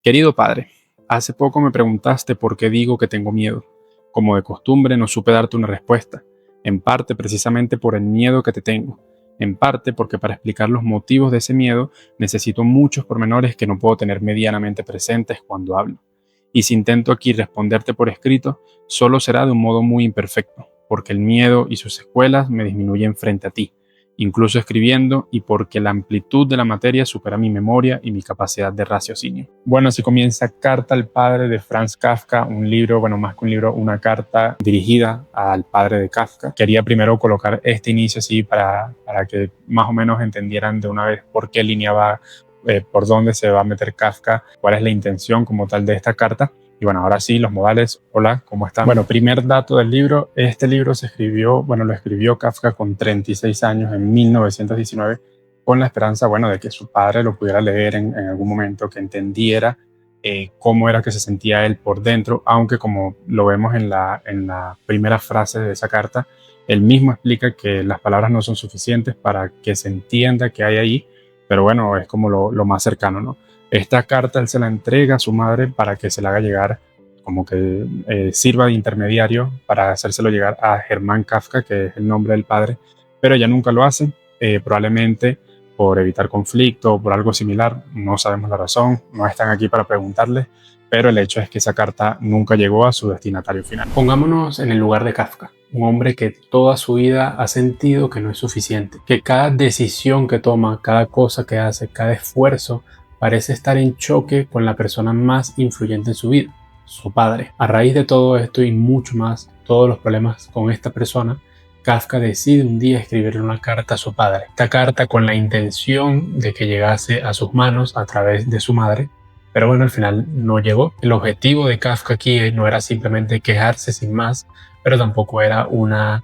Querido padre, hace poco me preguntaste por qué digo que tengo miedo. Como de costumbre no supe darte una respuesta, en parte precisamente por el miedo que te tengo, en parte porque para explicar los motivos de ese miedo necesito muchos pormenores que no puedo tener medianamente presentes cuando hablo. Y si intento aquí responderte por escrito, solo será de un modo muy imperfecto, porque el miedo y sus secuelas me disminuyen frente a ti, incluso escribiendo, y porque la amplitud de la materia supera mi memoria y mi capacidad de raciocinio. Bueno, así comienza Carta al padre de Franz Kafka, un libro, bueno, más que un libro, una carta dirigida al padre de Kafka. Quería primero colocar este inicio así para que más o menos entendieran de una vez por qué línea va, por dónde se va a meter Kafka, cuál es la intención como tal de esta carta. Y bueno, ahora sí, los modales. Hola, ¿cómo están? Bueno, primer dato del libro. Este libro se escribió, bueno, lo escribió Kafka con 36 años en 1919, con la esperanza, bueno, de que su padre lo pudiera leer en algún momento, que entendiera cómo era que se sentía él por dentro, aunque como lo vemos en la primera frase de esa carta, él mismo explica que las palabras no son suficientes para que se entienda qué hay ahí, pero bueno, es como lo más cercano, ¿no? Esta carta él se la entrega a su madre para que se la haga llegar, como que sirva de intermediario para hacérselo llegar a Germán Kafka, que es el nombre del padre, pero ella nunca lo hace, probablemente por evitar conflicto o por algo similar, no sabemos la razón, no están aquí para preguntarle, pero el hecho es que esa carta nunca llegó a su destinatario final. Pongámonos en el lugar de Kafka, un hombre que toda su vida ha sentido que no es suficiente, que cada decisión que toma, cada cosa que hace, cada esfuerzo, parece estar en choque con la persona más influyente en su vida, su padre. A raíz de todo esto y mucho más, todos los problemas con esta persona, Kafka decide un día escribirle una carta a su padre. Esta carta con la intención de que llegase a sus manos a través de su madre, pero bueno, al final no llegó. El objetivo de Kafka aquí no era simplemente quejarse sin más, pero tampoco era una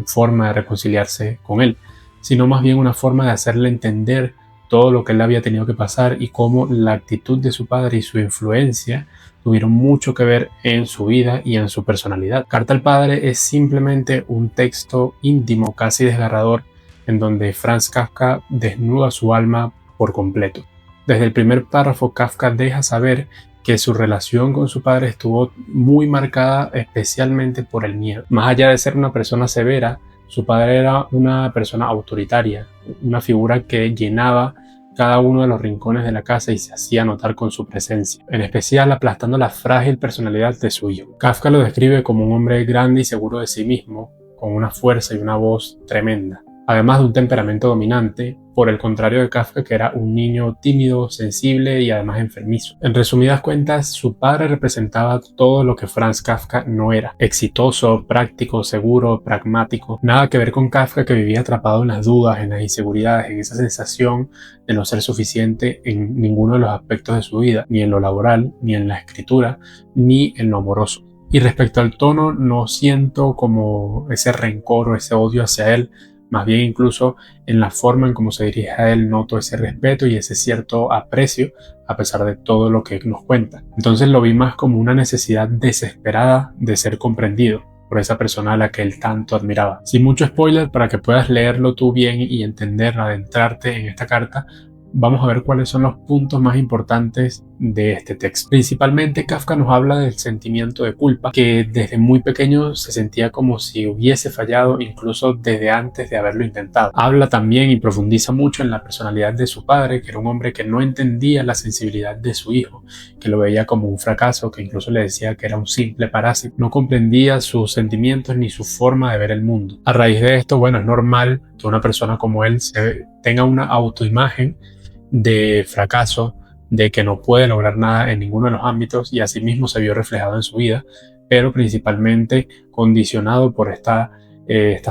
forma de reconciliarse con él, sino más bien una forma de hacerle entender todo lo que él había tenido que pasar y cómo la actitud de su padre y su influencia tuvieron mucho que ver en su vida y en su personalidad. Carta al padre es simplemente un texto íntimo, casi desgarrador, en donde Franz Kafka desnuda su alma por completo. Desde el primer párrafo, Kafka deja saber que su relación con su padre estuvo muy marcada especialmente por el miedo. Más allá de ser una persona severa, su padre era una persona autoritaria, una figura que llenaba cada uno de los rincones de la casa y se hacía notar con su presencia, en especial aplastando la frágil personalidad de su hijo. Kafka lo describe como un hombre grande y seguro de sí mismo, con una fuerza y una voz tremenda, además de un temperamento dominante, por el contrario de Kafka, que era un niño tímido, sensible y además enfermizo. En resumidas cuentas, su padre representaba todo lo que Franz Kafka no era: exitoso, práctico, seguro, pragmático. Nada que ver con Kafka, que vivía atrapado en las dudas, en las inseguridades, en esa sensación de no ser suficiente en ninguno de los aspectos de su vida, ni en lo laboral, ni en la escritura, ni en lo amoroso. Y respecto al tono, no siento como ese rencor o ese odio hacia él. Más bien, incluso en la forma en cómo se dirige a él, noto ese respeto y ese cierto aprecio a pesar de todo lo que nos cuenta. Entonces lo vi más como una necesidad desesperada de ser comprendido por esa persona a la que él tanto admiraba. Sin mucho spoiler, para que puedas leerlo tú bien y entender, adentrarte en esta carta, vamos a ver cuáles son los puntos más importantes de este texto. Principalmente, Kafka nos habla del sentimiento de culpa, que desde muy pequeño se sentía como si hubiese fallado incluso desde antes de haberlo intentado. Habla también y profundiza mucho en la personalidad de su padre, que era un hombre que no entendía la sensibilidad de su hijo, que lo veía como un fracaso, que incluso le decía que era un simple parásito. No comprendía sus sentimientos ni su forma de ver el mundo. A raíz de esto, bueno, es normal que una persona como él tenga una autoimagen de fracaso, de que no puede lograr nada en ninguno de los ámbitos, y asimismo se vio reflejado en su vida, pero principalmente condicionado por esta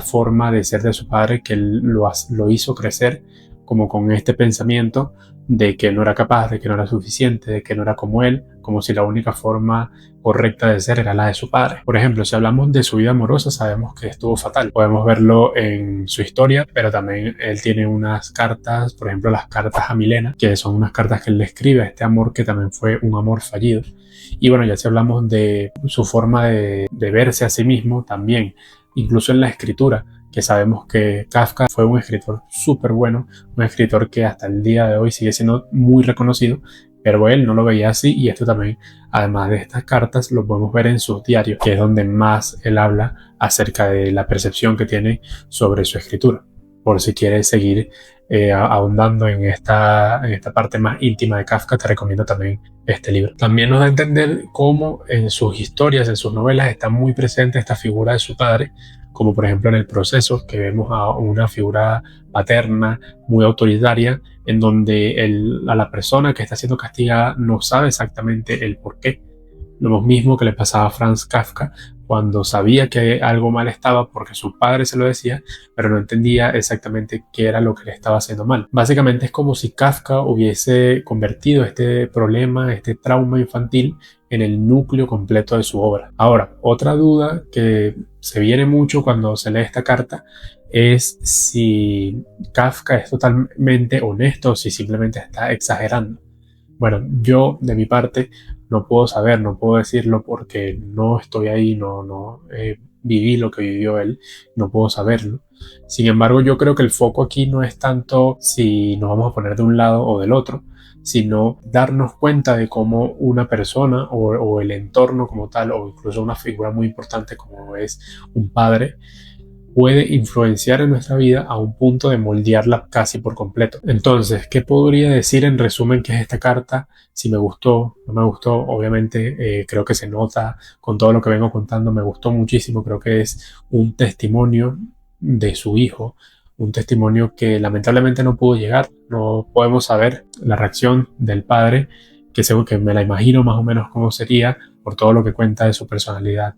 forma de ser de su padre, que lo hizo crecer como con este pensamiento de que no era capaz, de que no era suficiente, de que no era como él, como si la única forma correcta de ser era la de su padre. Por ejemplo, si hablamos de su vida amorosa, sabemos que estuvo fatal. Podemos verlo en su historia, pero también él tiene unas cartas, por ejemplo, las cartas a Milena, que son unas cartas que él le escribe a este amor que también fue un amor fallido. Y bueno, ya si hablamos de su forma de verse a sí mismo, también, incluso en la escritura, que sabemos que Kafka fue un escritor súper bueno, un escritor que hasta el día de hoy sigue siendo muy reconocido, Pero él no lo veía así, y esto también, además de estas cartas, lo podemos ver en sus diarios, que es donde más él habla acerca de la percepción que tiene sobre su escritura. Por si quieres seguir ahondando en esta parte más íntima de Kafka, te recomiendo también este libro. También nos da a entender cómo en sus historias, en sus novelas, está muy presente esta figura de su padre, como por ejemplo en El Proceso, que vemos a una figura paterna muy autoritaria, en donde a la persona que está siendo castigada no sabe exactamente el por qué. Lo mismo que le pasaba a Franz Kafka cuando sabía que algo mal estaba porque su padre se lo decía, pero no entendía exactamente qué era lo que le estaba haciendo mal. Básicamente es como si Kafka hubiese convertido este problema, este trauma infantil, en el núcleo completo de su obra. Ahora, otra duda que se viene mucho cuando se lee esta carta es si Kafka es totalmente honesto o si simplemente está exagerando. Bueno, yo de mi parte no puedo saber, no puedo decirlo porque no estoy ahí, no viví lo que vivió él, no puedo saberlo. Sin embargo, yo creo que el foco aquí no es tanto si nos vamos a poner de un lado o del otro, sino darnos cuenta de cómo una persona o el entorno como tal, o incluso una figura muy importante como es un padre, puede influenciar en nuestra vida a un punto de moldearla casi por completo. Entonces, ¿qué podría decir en resumen que es esta carta? Si me gustó, no me gustó, obviamente creo que se nota con todo lo que vengo contando, me gustó muchísimo, creo que es un testimonio de su hijo, un testimonio que lamentablemente no pudo llegar, no podemos saber la reacción del padre, que seguro que me la imagino más o menos cómo sería por todo lo que cuenta de su personalidad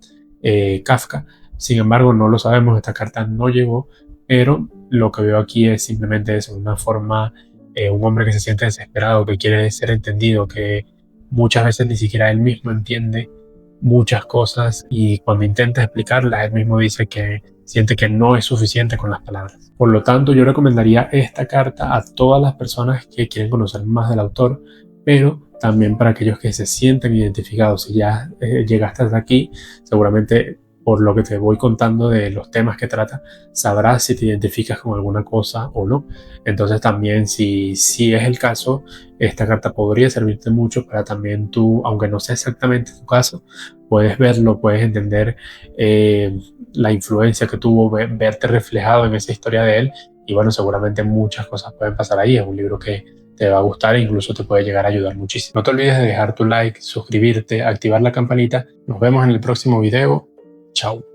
Kafka. Sin embargo, no lo sabemos, esta carta no llegó, pero lo que veo aquí es simplemente eso, una forma, un hombre que se siente desesperado, que quiere ser entendido, que muchas veces ni siquiera él mismo entiende muchas cosas, y cuando intenta explicarlas, él mismo dice que siente que no es suficiente con las palabras. Por lo tanto, yo recomendaría esta carta a todas las personas que quieren conocer más del autor, pero también para aquellos que se sienten identificados. Si ya llegaste hasta aquí, seguramente por lo que te voy contando de los temas que trata, sabrás si te identificas con alguna cosa o no. Entonces también, si es el caso, esta carta podría servirte mucho para también tú, aunque no sea exactamente tu caso, puedes verlo, puedes entender la influencia que tuvo, verte reflejado en esa historia de él, y bueno, seguramente muchas cosas pueden pasar ahí. Es un libro que te va a gustar e incluso te puede llegar a ayudar muchísimo. No te olvides de dejar tu like, suscribirte, activar la campanita. Nos vemos en el próximo video. Chao.